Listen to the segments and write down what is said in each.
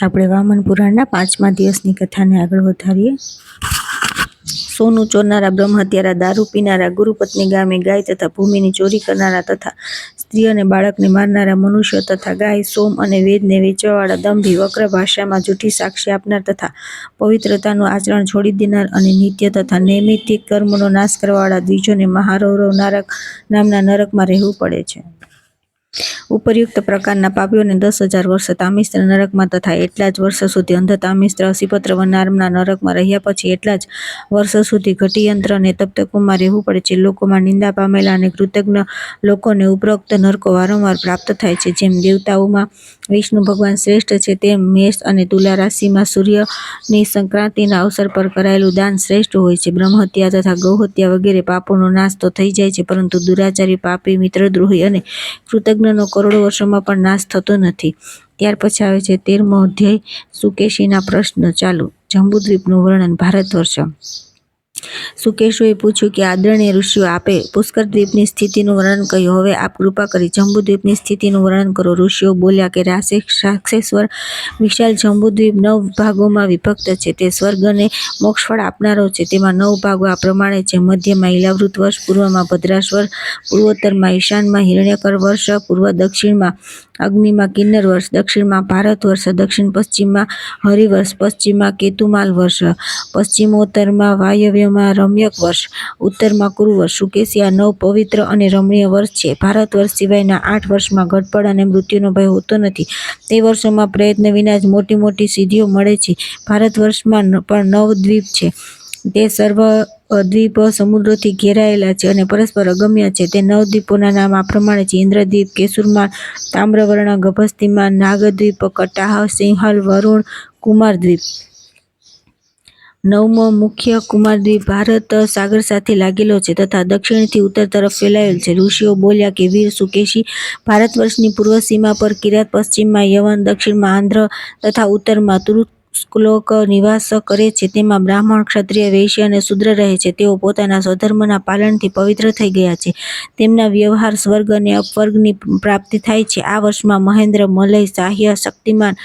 આપણે વામન પુરાણના 5મા દિવસની કથાને આગળ વધારીએ. સોનું ચોરનારા, બ્રહ્મ હત્યારા, દારૂ પીનારા, ગુરુપત્ની ગામે ગાય તથા ભૂમિની ચોરી કરનારા તથા સ્ત્રી અને બાળકને મારનારા મનુષ્યો તથા ગાય, સોમ અને વેદને વેચવાવાળા, દંભી, વક્ર ભાષામાં જૂઠી સાક્ષી આપનાર તથા પવિત્રતાનું આચરણ છોડી દેનાર અને નિત્ય તથા નૈમિત્તિક કર્મનો નાશ કરવાવાળા દ્વિજોને મહારૌરવ નરક નામના નરકમાં રહેવું પડે છે. ઉપરયુક્ત પ્રકારના પાપીઓને 10,000 વર્ષ તામિસ્ત્ર નરકમાં તથા એટલા જ વર્ષ સુધી અંધ તામિસ્ત્ર અસિપત્ર નામના નરકમાં રહ્યા પછી એટલા જ વર્ષ સુધી ઘટીયંત્ર અને તપ્તકુમાં રહેવું પડે છે. લોકોમાં નિંદા પામેલા અને કૃતજ્ઞ લોકોને ઉપરોક્ત નરકો વારંવાર પ્રાપ્ત થાય છે. જેમ દેવતાઓમાં વિષ્ણુ ભગવાન શ્રેષ્ઠ છે, તેમ મેષ અને તુલા રાશિમાં સૂર્યની સંક્રાંતિના અવસર પર કરાયેલું દાન શ્રેષ્ઠ હોય છે. બ્રહ્મહત્યા તથા ગૌહત્યા વગેરે પાપોનો નાશ તો થઈ જાય છે, પરંતુ દુરાચારી, પાપી, મિત્રદ્રોહી અને કૃતજ્ઞનો કરોડો વર્ષોમાં પણ નાશ થતો નથી. ત્યાર પછી આવે છે 13મો અધ્યાય, સુકેશીના પ્રશ્ન. ચાલુ. જંબુદ્વીપનું વર્ણન. ભારતવર્ષ. સુકેશુએ પૂછ્યું કે આદરણીય ઋષિઓ, આપે પુષ્કર દ્વીપની સ્થિતિનું વર્ણન કહ્યું. હવે આપ કૃપા કરી જંબુદ્વીપની સ્થિતિનું વર્ણન કરો. ઋષિઓ બોલ્યા કે રાક્ષસેશ્વર વિશાળ જંબુદ્વીપ 9 ભાગોમાં વિભક્ત છે. તે સ્વર્ગ અને મોક્ષફળ આપનારો છે. તેમાં 9 ભાગો આ પ્રમાણે છે: મધ્યમાં ઈલાવૃત વર્ષ, પૂર્વમાં ભદ્રાશ્વર, પૂર્વોત્તરમાં ઈશાનમાં હિરણ્યકર વર્ષ, પૂર્વ દક્ષિણમાં અગ્નિમાં કિન્નર વર્ષ, દક્ષિણમાં ભારત વર્ષ, દક્ષિણ પશ્ચિમમાં હરિવર્ષ, પશ્ચિમમાં કેતુમાલ વર્ષ, પશ્ચિમોત્તરમાં વાયવ્યમાં રમ્યક વર્ષ, ઉત્તરમાં કુરુ વર્ષ. સુકેશી, આ 9 પવિત્ર અને રમણીય વર્ષ છે. ભારત વર્ષ સિવાયના 8 વર્ષમાં ઘટપણ અને મૃત્યુનો ભય હોતો નથી. તે વર્ષોમાં પ્રયત્ન વિના જ મોટી મોટી સિદ્ધિઓ મળે છે. ભારત વર્ષમાં પણ 9 દ્વીપ છે. તે સર્વ દ્વીપ સમુદ્રોથી ઘેરાયેલા છે અને પરસ્પર અગમ્ય છે. તે 9 દ્વીપોના નામ આ પ્રમાણે છે: ઇન્દ્રદ્વીપ, કેસુરમાન, તામ્રવર્ણ, ગભસ્તિમાન, નાગદ્વીપ, કટાહ, સિંહલ, વરુણ, કુમારદ્વીપ. 9મો મુખ્ય કુમારદ્વીપ ભારત સાગર સાથે લાગેલો છે તથા દક્ષિણથી ઉત્તર તરફ ફેલાયેલ છે. ઋષિઓ બોલ્યા કે વીર સુકેશી, ભારત વર્ષની પૂર્વ સીમા પર કિરાત, પશ્ચિમમાં યવન, દક્ષિણમાં આંધ્ર તથા ઉત્તરમાં તુરુષ્કલોક નિવાસ કરે છે. તેમાં બ્રાહ્મણ, ક્ષત્રિય, વૈશ્ય અને શૂદ્ર રહે છે. તેઓ પોતાના સ્વધર્મના પાલનથી પવિત્ર થઈ ગયા છે. તેમના વ્યવહાર સ્વર્ગ અને અપવર્ગની પ્રાપ્તિ થાય છે. આ વર્ષમાં મહેન્દ્ર, મલય, સાહ્ય, શક્તિમાન,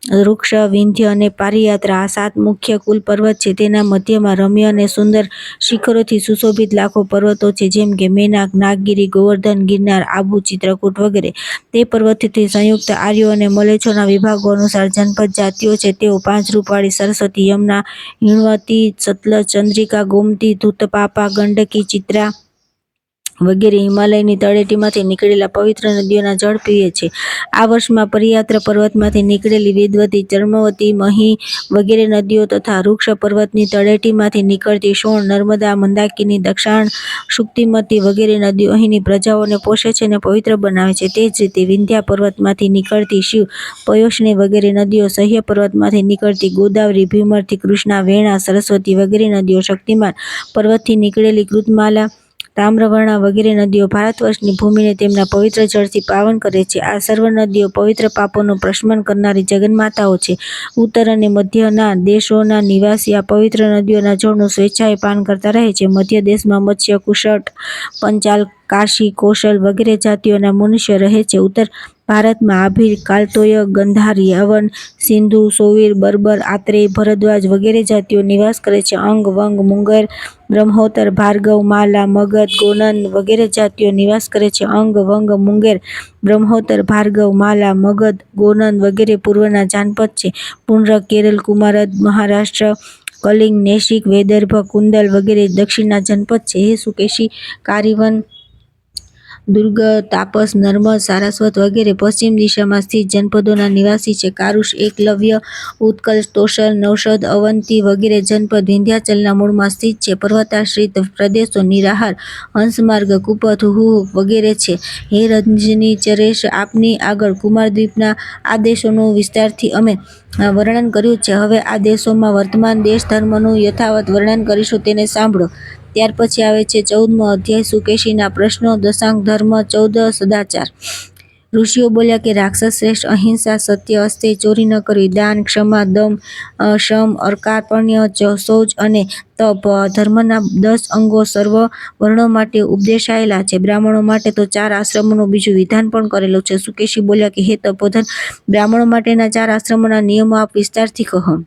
વૃક્ષ, વિંધ્ય અને પારિયાત્રા આ 7 મુખ્ય કુલ પર્વત છે. તેના મધ્યમાં રમ્ય અને સુંદર શિખરોથી સુશોભિત લાખો પર્વતો છે, જેમ કે મેનાક, નાગગીરી, ગોવર્ધન, ગિરનાર, આબુ, ચિત્રકૂટ વગેરે. તે પર્વતથી સંયુક્ત આર્યો અને મલેચ્છોના વિભાગો અનુસાર જનપદ જાતિઓ છે. તેઓ 5 રૂપવાળી સરસ્વતી, યમુના, હિણવતી, સતલજ, ચંદ્રિકા, ગોમતી, ધૂતપાપા, ગંડકી, ચિત્રા વગેરે હિમાલયની તળેટીમાંથી નીકળેલા પવિત્ર નદીઓના જળ પીવે છે. આ વર્ષમાં પરિયાત્ર પર્વતમાંથી નીકળેલી વેદવતી, ચર્મવતી, મહી વગેરે નદીઓ તથા વૃક્ષ પર્વતની તળેટીમાંથી નીકળતી સોણ, નર્મદા, મંદાકિની, દક્ષાણ, શુક્તિમતી વગેરે નદીઓ અહીંની પ્રજાઓને પોષે છે અને પવિત્ર બનાવે છે. તે જ રીતે વિંધ્યા પર્વતમાંથી નીકળતી શિવ, પયોષ્ણી વગેરે નદીઓ, સહ્ય પર્વતમાંથી નીકળતી ગોદાવરી, ભીમરથી કૃષ્ણા, વેણા, સરસ્વતી વગેરે નદીઓ, શક્તિમાન પર્વતથી નીકળેલી કૃતમાલા, તામ્રવર્ણા વગેરે નદીઓ ભારત વર્ષની ભૂમિને તેમના પવિત્ર જળથી પાવન કરે છે. આ સર્વ નદીઓ પવિત્ર પાપોનું પ્રશમન કરનારી જગન્માતાઓ છે. ઉત્તર અને મધ્યના દેશોના નિવાસી આ પવિત્ર નદીઓના જળનું સ્વેચ્છાએ પાન કરતા રહે છે. મધ્ય દેશમાં મત્સ્ય, કુશટ, પંચાલ, કાશી, કૌશલ વગેરે જાતિઓના મનુષ્ય રહે છે. ઉત્તર ભારતમાં આભીર, કાલતોય, ગંધાર, યવન, સિંધુ, સોવીર, બર્બર, આત્રેય, ભરદ્વાજ વગેરે જાતિઓ નિવાસ કરે છે. અંગ, વંગ, મુંગર, બ્રહ્મોત્તર, ભાર્ગવ, માલા, મગધ, ગોનન વગેરે જાતિઓ નિવાસ કરે છે. અંગ, વંગ, મુંગેર, બ્રહ્મોત્તર, ભાર્ગવ, માલા, મગધ, ગોનન વગેરે પૂર્વના જાનપદ છે. પુંડ્ર, કેરલ, કુમારદ, મહારાષ્ટ્ર, કલિંગ, નેશિક, વૈદર્ભ, કુંદલ વગેરે દક્ષિણના જનપદ છે. હે સુકેશી, કારીવન, દુર્ગ, તાપસ, નર્મદ, સારસ્વત વગેરે પશ્ચિમ દિશામાં સ્થિત જનપદોના નિવાસી છે. કારુષ, એકલવ્ય, ઉત્કલ, તોષલ, નૌષધ, અવંતી વગેરે જનપદ વિંધ્યાચલના મૂળમાં સ્થિત છે. પર્વતાશ્રિત પ્રદેશો નિરાહાર, હંસમાર્ગ, કુપથ, હુહ વગેરે છે. હે રજનીચરેશ, આપની આગળ કુમારદ્વીપના આ દેશોનું વિસ્તારથી અમે વર્ણન કર્યું છે. હવે આ દેશોમાં વર્તમાન દેશ ધર્મનું યથાવત વર્ણન કરીશું, તેને સાંભળો. ત્યાર પછી આવે છે 14મો અધ્યાય, સુકેશીના પ્રશ્નો. દશાંગ ધર્મ 14 સદાચાર. ઋષિઓ બોલ્યા કે રાક્ષસ શ્રેષ્ઠ અહિંસા, સત્ય, અસ્તેય, ચોરી ન કરવી, દાન, ક્ષમા, દમ, શમ, અર્કાપણ્ય, શૌચ અને તપ ધર્મના 10 અંગો સર્વ વર્ણો માટે ઉપદેશાયેલા છે. બ્રાહ્મણો માટે તો 4 આશ્રમોનું બીજું વિધાન પણ કરેલું છે. શુકેશી બોલ્યા કે હે તપોધન, બ્રાહ્મણો માટેના 4 આશ્રમોના નિયમો આપ વિસ્તારથી કહો.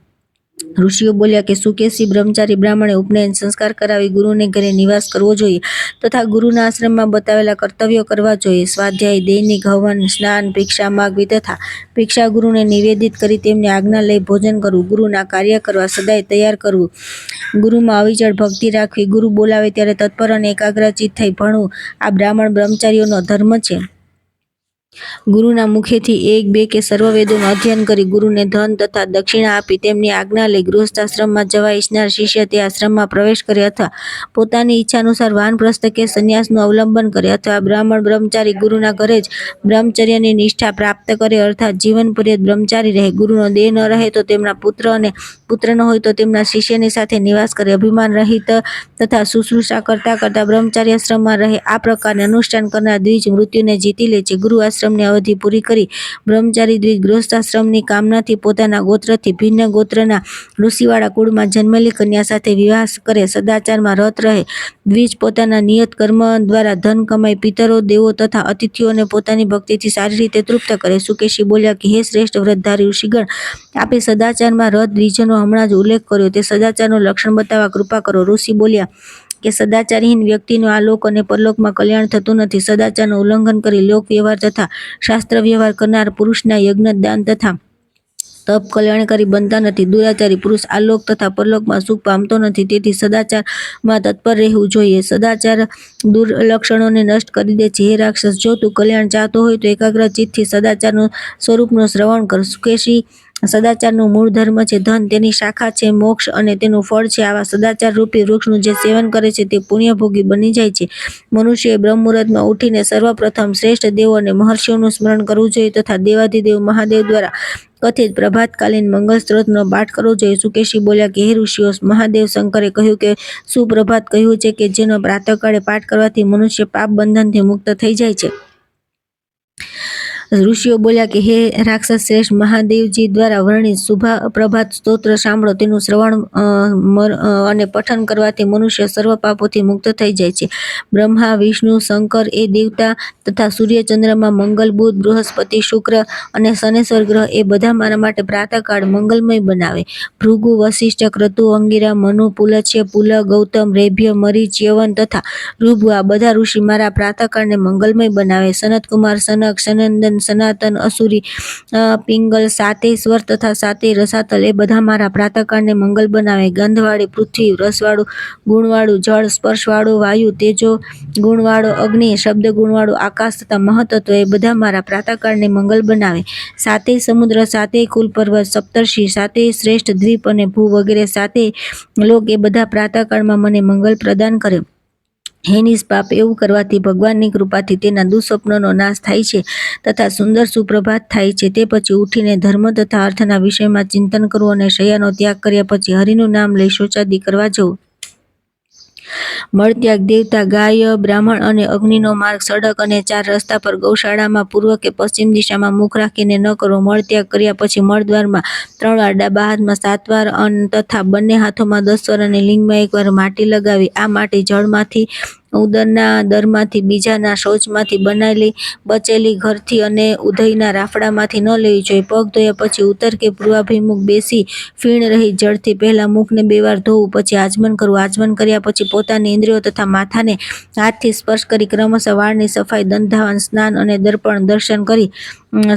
ઋષિઓ બોલ્યા કે શુકેશી બ્રહ્મચારી બ્રાહ્મણે ઉપનયન સંસ્કાર કરાવી ગુરુને ઘરે નિવાસ કરવો જોઈએ તથા ગુરુના આશ્રમમાં બતાવેલા કર્તવ્યો કરવા જોઈએ. સ્વાધ્યાય, દૈનિક હવન, સ્નાન, ભિક્ષા માગવી તથા ભિક્ષા ગુરુને નિવેદિત કરી તેમની આજ્ઞા લઈ ભોજન કરવું, ગુરુના કાર્ય કરવા સદાય તૈયાર કરવું, ગુરુમાં અવિચળ ભક્તિ રાખવી, ગુરુ બોલાવે ત્યારે તત્પર અને એકાગ્રચિત્ત થઈ ભણવું, આ બ્રાહ્મણ બ્રહ્મચારીઓનો ધર્મ છે. ગુરુના મુખેથી 1, 2 કે સર્વ વેદોનું અધ્યયન કરી ગુરુને ધન તથા દક્ષિણા આપી તેમની આજ્ઞા લઈ ગૃહસ્થાશ્રમમાં જવા ઈચ્છનાર શિષ્ય તે આશ્રમમાં પ્રવેશ કરે અથવા પોતાની ઈચ્છાનુસાર વાનપ્રસ્થ કે સંન્યાસનું અવલંબન કરે અથવા બ્રાહ્મણ બ્રહ્મચારી ગુરુના ઘરે જ બ્રહ્મચર્યની નિષ્ઠા પ્રાપ્ત કરે અર્થાત જીવન પર્યંત બ્રહ્મચારી રહે. ગુરુનો દેહ ન રહે તો તેમના પુત્ર અને પુત્ર ન હોય તો તેમના શિષ્યની સાથે નિવાસ કરે. અભિમાન રહિત તથા શુશ્રૂષા કરતા કરતા બ્રહ્મચાર્યાશ્રમમાં રહે. આ પ્રકારે અનુષ્ઠાન કરનાર દ્વિજ મૃત્યુને જીતી લે છે. ગુરુ આશ્રમની અવધિ પૂરી કરી બ્રહ્મચારી દ્વિજ ગૃહસ્થાશ્રમની કામનાથી પોતાના ગોત્રથી ભિન્ન ગોત્રના ઋષિવાળા કુળમાં જન્મેલી કન્યા સાથે વિવાહ કરે. સદાચારમાં રત રહે. દ્વિજ પોતાના નિયત કર્મ દ્વારા ધન કમાઈ પિતરો, દેવો તથા અતિથિઓને પોતાની ભક્તિથી સારી રીતે તૃપ્ત કરે. શુકેશી બોલ્યા કે હે શ્રેષ્ઠ વ્રતધારી ઋષિગણ, આપે સદાચારમાં રત દ્વિજનો હમણાં જ ઉલ્લેખ કર્યો તે સદાચારનું લક્ષણ બતાવવા કૃપા કરો. ઋષિ બોલ્યા કે સદાચારહીન વ્યક્તિનું આ લોક અને પરલોકમાં કલ્યાણ થતું નથી. સદાચારનું ઉલ્લંઘન કરી લોક વ્યવહાર તથા શાસ્ત્ર વ્યવહાર કરનાર પુરુષના યજ્ઞ, દાન તથા તપ કલ્યાણકારી બનતા નથી. દુરાચારી પુરુષ આ લોક તથા પરલોકમાં સુખ પામતો નથી. તેથી સદાચારમાં તત્પર રહેવું જોઈએ. સદાચાર દુર્લક્ષણોને નષ્ટ કરી દે છે. હે રાક્ષસ, જો તું કલ્યાણ ચાહતો હોય તો એકાગ્ર ચિત્તથી સદાચારનું સ્વરૂપનું શ્રવણ કર. શુકેશી, સદાચારનું મૂળ ધર્મ છે ધન, તેની શાખા છે મોક્ષ અને તેનું ફળ છે. આવા સદાચાર રૂપી વૃક્ષનું જે સેવન કરે છે તે પુણ્યભોગી બની જાય છે. મનુષ્યએ બ્રહ્મ મુહૂર્તમાં ઉઠીને સર્વપ્રથમ શ્રેષ્ઠ દેવો અને મહર્ષિઓનું સ્મરણ કરવું જોઈએ તથા દેવાધિદેવ મહાદેવ દ્વારા કથિત પ્રભાતકાલીન મંગલ સ્ત્રોતનો પાઠ કરવો જોઈએ. શુકેશી બોલ્યા કે હે ઋષિઓ, મહાદેવ શંકરે કહ્યું કે સુપ્રભાત કહ્યું છે કે જેનો પ્રાતઃકાળે પાઠ કરવાથી મનુષ્ય પાપ બંધનથી મુક્ત થઈ જાય છે. ઋષિઓ બોલ્યા કે હે રાક્ષસ શ્રેષ્ઠ, મહાદેવજી દ્વારા વર્ણિત સુપ્રભાત સ્તોત્ર સાંભળો. તેનું શ્રવણ અને પઠન કરવાથી મનુષ્ય સર્વ પાપોથી મુક્ત થઈ જાય છે. બ્રહ્મા, વિષ્ણુ, શંકર એ દેવતા તથા સૂર્ય, ચંદ્રમા, મંગલ, બુધ, બૃહસ્પતિ, શુક્ર અને શનેશ્વર ગ્રહ એ બધા મારા માટે પ્રાતઃકાળ મંગલમય બનાવે. ભૃગુ, વશિષ્ઠ, ક્રતુ, અંગિરા, મનુ, પુલત્સ્ય, પુલ, ગૌતમ, રેભ્ય, મરીચ, યવન તથા ઋભુ આ બધા ઋષિ મારા પ્રાતઃકાળને મંગલમય બનાવે. સનતકુમાર, સનક, સનંદન, સનાતન, અસુરી, પિંગલ, સાતેય સ્વર તથા સાતેય રસાતલ એ બધા મારા પ્રાતઃકાળને મંગલ બનાવે. ગંધવાળી પૃથ્વી, રસવાળું ગુણવાળું જળ, સ્પર્શવાળો વાયુ, તેજો ગુણવાળો અગ્નિ, શબ્દ ગુણવાળું આકાશ તથા મહતત્વ એ બધા મારા પ્રાતઃકાળને મંગલ બનાવે. સાતેય સમુદ્ર, સાતેય કુલ પર્વત, સપ્તર્ષિ, સાતેય શ્રેષ્ઠ દ્વીપ અને ભૂ વગેરે સાતેય લોક એ બધા પ્રાતઃકાળમાં મને મંગલ પ્રદાન કરે. હે નિષ્પાપ, એવું કરવાથી ભગવાનની કૃપાથી તેના દુઃસ્વપ્નનો નાશ થાય છે તથા સુંદર સુપ્રભાત થાય છે. તે પછી ઉઠીને ધર્મ તથા અર્થના વિષયમાં ચિંતન કરવું અને શય્યાનો ત્યાગ કર્યા પછી હરિનું નામ લઈ શૌચાદિ કરવા જવું. મળત્યાગ, દેવતા, ગાય, બ્રાહ્મણ અને અગ્નિનો માર્ગ, સડક અને 4 રસ્તા પર ગૌશાળામાં પૂર્વ કે પશ્ચિમ દિશામાં મુખ રાખીને ન કરવો. મળત્યાગ કર્યા પછી મળદ્વારમાં 3 વાર, ડાબા હાથમાં 7 વાર તથા બંને હાથોમાં 10 વાર અને લિંગમાં 1 વાર માટી લગાવી. આ માટી જળમાંથી, ઉદરના દરમાંથી, બીજાના શૌચમાંથી બનાવેલી બચેલી ઘરથી અને ઉધઈના રાફડામાંથી ન લેવી જોઈએ. પગ ધોયા પછી ઉત્તર કે પૂર્વાભિમુખ બેસી ફીણ રહી જળથી પહેલા મુખને 2 વાર ધોવું, પછી આચમન કરવું. આચમન કર્યા પછી પોતાની ઇન્દ્રિયો તથા માથાને હાથથી સ્પર્શ કરી ક્રમશઃ વાળની સફાઈ, દંતાવન, સ્નાન અને દર્પણ દર્શન કરી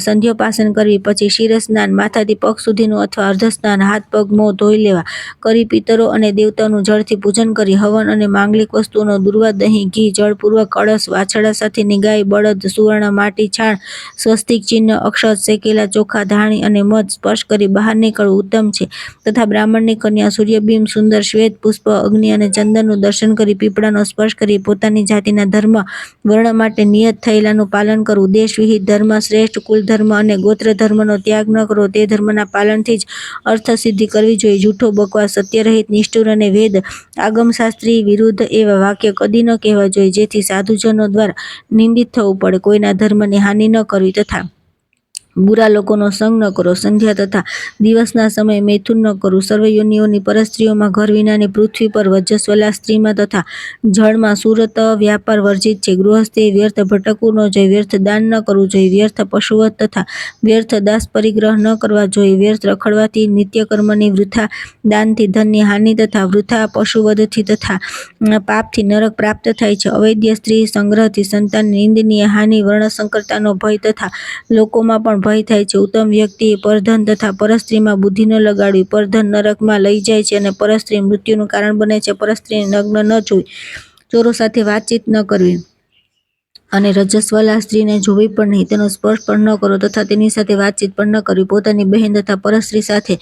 સંધ્યોપાસન કરવી. પછી શિરસ્નાન, માથાથી પગ સુધીનું અથવા અર્ધસ્નાન, હાથ પગ મોં ધોઈ લેવા કરી પિતરો અને દેવતાઓનું જળથી પૂજન કરી હવન અને માંગલિક વસ્તુઓનો દુર્વા, દહીં, ઘી, જળપૂર્વક કળશ, વાછરડા સાથેની ગાય, બળદ, સુવર્ણ, માટી, છાણ, સ્વસ્તિક ચિહ્ન, અક્ષત, શેકેલા ચોખા, ધાણી અને મધ સ્પર્શ કરી બહાર નીકળવું ઉત્તમ છે તથા બ્રાહ્મણની કન્યા, સૂર્યબિંબ, સુંદર શ્વેત પુષ્પ, અગ્નિ અને ચંદનનું દર્શન કરી પીપળાનો સ્પર્શ કરી પોતાની જાતિના ધર્મ વર્ણ માટે નિયત થયેલાનું પાલન કરવું. દેશ વિહિત ધર્મ, શ્રેષ્ઠ કુલ ધર્મ અને ગોત્ર ધર્મનો ત્યાગ ન કરવો. તે ધર્મના પાલનથી જ અર્થસિદ્ધિ કરવી જોઈએ. જૂઠો બકવાસ, સત્યરહિત, નિષ્ઠુર અને વેદ આગમશાસ્ત્રી વિરુદ્ધ એવા વાક્ય કદી ન ન કહેવા જોઈએ, જેથી સાધુજનો દ્વારા નિંદિત થવું પડે. કોઈના ધર્મની હાનિ ન કરવી તથા બુરા લોકોનો સંગ ન કરો. સંધ્યા તથા દિવસના સમયે મૈથુન ન કરવું. સર્વ યોનિઓની પરસ્ત્રીઓમાં ઘર વિનાની પૃથ્વી પર વજસ્વલા સ્ત્રીમાં તથા જળમાં સુરત વ્યાપાર વર્જિત છે. ગૃહસ્થે વ્યર્થ ભટકવું ન જોઈએ. વ્યર્થ દાન ન કરવું જોઈએ. વ્યર્થ પશુવત તથા વ્યર્થ દાસ પરિગ્રહ ન કરવા જોઈએ. વ્યર્થ રખડવાથી, નિત્યકર્મની વૃથા દાનથી ધનની હાનિ તથા વૃથા પશુવધથી તથા પાપથી નરક પ્રાપ્ત થાય છે. અવૈધ્ય સ્ત્રી સંગ્રહથી સંતાનની નિંદનીય હાનિ, વર્ણસંકરતાનો ભય તથા લોકોમાં પણ ભય થાય છે. ઉત્તમ વ્યક્તિએ પરધન તથા પરસ્ત્રીમાં બુદ્ધિ ન લગાડવી. પરધન નરકમાં લઈ જાય છે અને પરસ્ત્રી મૃત્યુનું કારણ બને છે. પરસ્ત્રીને નગ્ન ન જોવી. ચોરો સાથે વાતચીત ન કરવી અને રજસ્વલા સ્ત્રીને જોવી પણ નહીં. તેનો સ્પર્શ પણ ન કરવો તથા તેની સાથે વાતચીત પણ ન કરવી. પોતાની બહેન તથા પરસ્ત્રી સાથે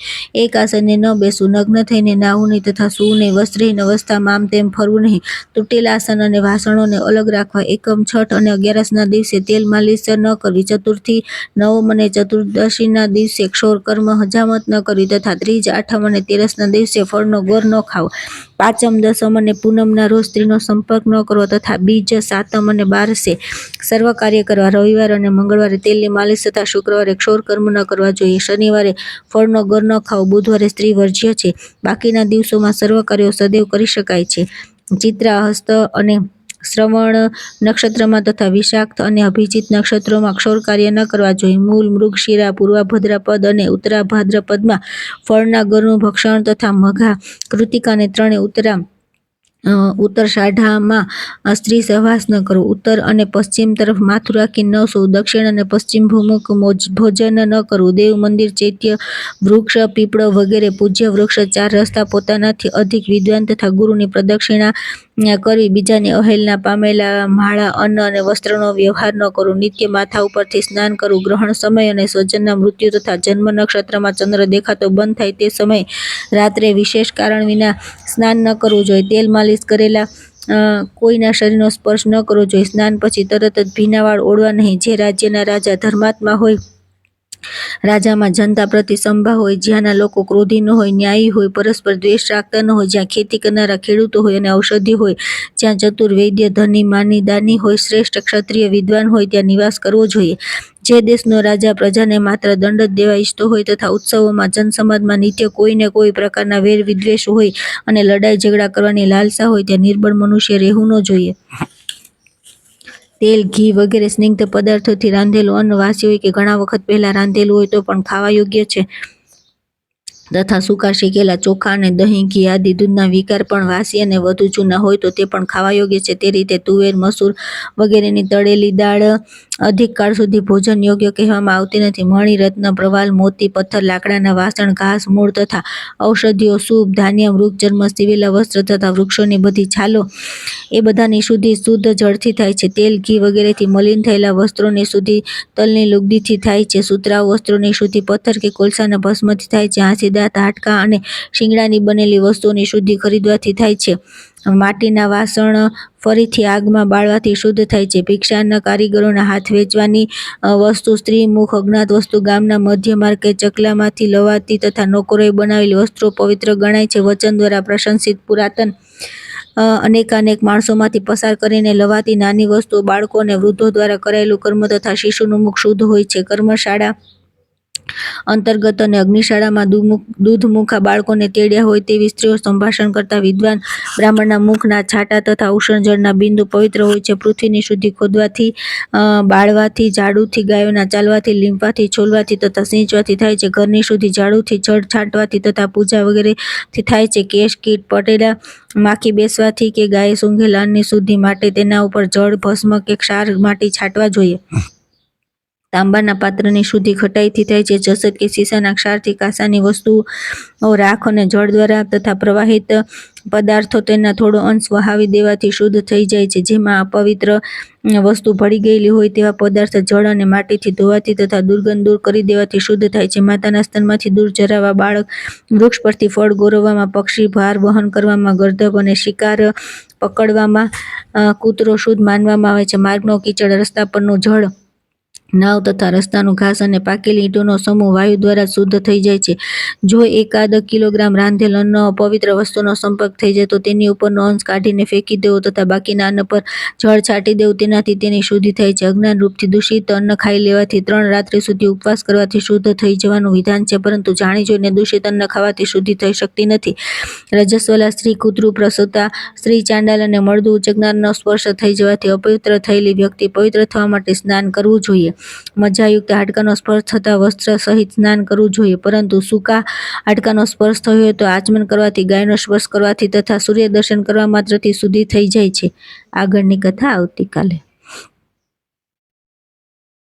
એક આસને ન બેસવું. નગ્ન થઈને નાહવું નહીં તથા સૂવું નહીં. વસ્ત્રહીન અવસ્થામાં આમ તેમ ફરવું નહીં. તૂટેલા આસન અને વાસણોને અલગ રાખવા. એકમ, છઠ અને 11ના દિવસે તેલ માલિશ ન કરવી. ચતુર્થી, નવમ અને ચતુર્દશીના દિવસે ક્ષૌર કર્મ હજામત ન કરવી તથા ત્રીજ, આઠમ અને તેરસના દિવસે ફળનો ગોર ન ખાવો. પાંચમ, દસમ અને પૂનમના રોજ સ્ત્રીનો સંપર્ક ન કરવો તથા બીજ, સાતમ અને બારસે સર્વ કાર્ય કરવા. રવિવાર અને મંગળવારે તેલની માલિશ તથા શુક્રવારે ક્ષૌર કર્મ ન કરવા જોઈએ. શનિવારે ફળનો ગોર ન ખાવો. બુધવારે સ્ત્રી વર્જ્ય છે. બાકીના દિવસોમાં સર્વ કાર્યો સદૈવ કરી શકાય છે. ચિત્રા, હસ્ત અને શ્રવણ નક્ષત્રમાં તથા વિશાખ અને અભિજીત નક્ષત્રોમાં ક્ષૌર કાર્ય ન કરવા જોઈએ. મૂલ, મૃગશિરા, પૂર્વાભાદ્રપદ અને ઉત્તરાભાદ્રપદમાં ફળના ગોરનું ભક્ષણ તથા મઘા, કૃતિકા અને ત્રણે ઉત્તરષાઢામાં સ્ત્રી સહવાસ ન કરવો. ઉત્તર અને પશ્ચિમ તરફ માથું રાખી ન સૂવું. દક્ષિણ અને પશ્ચિમ ભૂમુખ ભોજન ન કરવું. દેવ મંદિર, ચૈત્ય વૃક્ષ, પીપળો વગેરે પૂજ્ય વૃક્ષ, ચાર રસ્તા, પોતાનાથી અધિક વિદ્વાન તથા ગુરુની પ્રદક્ષિણા કરવી. બીજાની અવહેલના પામેલા માળા, અન્ન અને વસ્ત્રનો વ્યવહાર ન કરવો. નિત્ય માથા ઉપરથી સ્નાન કરવું. ગ્રહણ સમય અને સ્વજનના મૃત્યુ તથા જન્મ નક્ષત્રમાં ચંદ્ર દેખાતો બંધ થાય તે સમયે રાત્રે વિશેષ કારણ વિના સ્નાન ન કરવું જોઈએ. તેલ માલિશ કરેલા કોઈના શરીરનો સ્પર્શ ન કરવો જોઈએ. સ્નાન પછી તરત જ ભીના વાળ ઓળવા નહીં. જે રાજ્યના રાજા ધર્માત્મા હોય, રાજામાં જનતા પ્રતિ સંભાવ હોય, જ્યાંના લોકો ક્રોધી ન હોય, ન્યાયી હોય, પરસ્પર દ્વેષ રાખતા ન હોય, જ્યાં ખેતી કરનારા ખેડૂતો હોય અને ઔષધિ હોય, જ્યાં ચતુર વૈદ્ય, ધની, માની, દાની હોય, શ્રેષ્ઠ ક્ષત્રિય વિદ્વાન હોય, ત્યાં નિવાસ કરવો જોઈએ. જે દેશનો રાજા પ્રજાને માત્ર દંડ જ દેવા ઈચ્છતો હોય તથા ઉત્સવોમાં, જનસમાજમાં નિત્ય કોઈને કોઈ પ્રકારના વેર વિદ્વેષ હોય અને લડાઈ ઝઘડા કરવાની લાલસા હોય, ત્યાં નિર્બળ મનુષ્ય રહેવું ન જોઈએ. તેલ, ઘી વગેરે સ્નિગ્ધ પદાર્થોથી રાંધેલું અન્ન વાસી હોય કે ઘણા વખત પહેલા રાંધેલું હોય તો પણ ખાવા યોગ્ય છે તથા સૂકા શેકેલા ચોખા અને દહીં, ઘી આદિ દૂધના વિકાર પણ વાસી અને વધુ જૂના હોય તો તે પણ ખાવા યોગ્ય છે. તે રીતે તુવેર, મસૂર વગેરેની તળેલી દાળ અધિક કાળ સુધી ભોજન યોગ્ય કહેવામાં આવતી નથી. મણિ, રત્ન, પ્રવાલ, મોતી, પથ્થર, લાકડાના વાસણ, ઘાસ, મૂળ તથા ઔષધિઓ, સૂપ, ધાન્ય, મૃગચર્મ, સીવેલા વસ્ત્ર તથા વૃક્ષોની બધી છાલો એ બધાની શુદ્ધિ શુદ્ધ જળથી થાય છે. તેલ, ઘી વગેરેથી મલિન થયેલા વસ્ત્રોની શુદ્ધિ તલની લુગદીથી થાય છે. સુતરાઉ વસ્ત્રોની શુદ્ધિ પથ્થર કે કોલસાના ભસ્મથી થાય છે. હાંસી, દાંત, હાડકાં અને શિંગડાની બનેલી વસ્તુઓની શુદ્ધિ ખરીદવાથી થાય છે. માટીના વાસણ ફરીથી આગમાં બાળવાથી શુદ્ધ થાય છે. ભિક્ષાના કારીગરોના હાથ વેચવાની વસ્તુ, સ્ત્રી મુખ, અજ્ઞાત વસ્તુ, ગામના મધ્ય માર્ગ કે ચકલામાંથી લવાતી તથા નોકરોએ બનાવેલી વસ્ત્રો પવિત્ર ગણાય છે. વચન દ્વારા પ્રશંસિત પુરાતન અનેકાનેક માણસોમાંથી પસાર કરીને લવાતી નાની વસ્તુઓ, બાળકો અને વૃદ્ધો દ્વારા કરાયેલું કર્મ તથા શિશુનું મુખ શુદ્ધ હોય છે. કર્મશાળા અંતર્ગત અને અગ્નિશાળામાં દૂધમુખા બાળકોને તેડ્યા હોય તેવી સ્ત્રીઓ, સંભાષણ કરતા વિદ્વાન બ્રાહ્મણના મુખના છાંટા તથા ઉષ્ણ જળના બિંદુ પવિત્ર હોય છે. પૃથ્વીની શુદ્ધિ ખોદવાથી, બાળવાથી, ઝાડુથી, ગાયોના ચાલવાથી, લીંપવાથી, છોલવાથી તથા સિંચવાથી થાય છે. ઘરની શુદ્ધિ ઝાડુથી, જળ છાંટવાથી તથા પૂજા વગેરેથી થાય છે. કેશ, કીટ, પટેલા, માખી બેસવાથી કે ગાયે સૂંઘેલા અન્નની શુદ્ધિ માટે તેના ઉપર જળ, ભસ્મ કે ક્ષાર, માટી છાંટવા જોઈએ. તાંબાના પાત્રની શુદ્ધિ ખટાઈથી થાય છે. જસત કે સીસાના ક્ષારથી કાંસાની વસ્તુઓ, રાખ અને જળ દ્વારા તથા પ્રવાહિત પદાર્થો તેના થોડો અંશ વહાવી દેવાથી શુદ્ધ થઈ જાય છે. જેમાં અપવિત્ર વસ્તુ ભળી ગયેલી હોય તેવા પદાર્થ જળ અને માટીથી ધોવાથી તથા દુર્ગંધ દૂર કરી દેવાથી શુદ્ધ થાય છે. માતાના સ્તનમાંથી દૂધ જરાવવા, બાળક, વૃક્ષ પરથી ફળ ગોરવવામાં, પક્ષી ભાર વહન કરવામાં, ગર્દભ અને શિકાર પકડવામાં, કૂતરો શુદ્ધ માનવામાં આવે છે. માર્ગનો કીચડ, રસ્તા પરનું જળ નાવ તથા રસ્તાનું ઘાસ અને પાકેલી ઈંટોનો સમૂહ વાયુ દ્વારા શુદ્ધ થઈ જાય છે. જો એકાદ કિલોગ્રામ રાંધેલ અન્ન અપવિત્ર વસ્તુનો સંપર્ક થઈ જાય તો તેની ઉપરનો અંશ કાઢીને ફેંકી દેવો તથા બાકીના અન્ન પર જળ છાંટી દેવું, તેનાથી તેની શુદ્ધિ થાય છે. અજ્ઞાન રૂપથી દૂષિત અન્ન ખાઈ લેવાથી 3 રાત્રિ સુધી ઉપવાસ કરવાથી શુદ્ધ થઈ જવાનું વિધાન છે, પરંતુ જાણી જોઈને દૂષિત અન્ન ખાવાથી શુદ્ધિ થઈ શકતી નથી. રજસ્વલા સ્ત્રી, કૂતરું પ્રસવતા સ્ત્રી, ચાંડાલ અને મળદું ઉચકનારનો સ્પર્શ થઈ જવાથી અપવિત્ર થયેલી વ્યક્તિ પવિત્ર થવા માટે સ્નાન કરવું જોઈએ. મજ્જાયુક્ત હાડકાનો સ્પર્શ થતાં વસ્ત્ર સહિત સ્નાન કરવું જોઈએ, પરંતુ સૂકા હાડકાનો સ્પર્શ થયો હોય તો આચમન કરવાથી, ગાયનો સ્પર્શ કરવાથી તથા સૂર્ય દર્શન કરવા માત્રથી શુદ્ધિ થઈ જાય છે. આગળની કથા આવતીકાલે.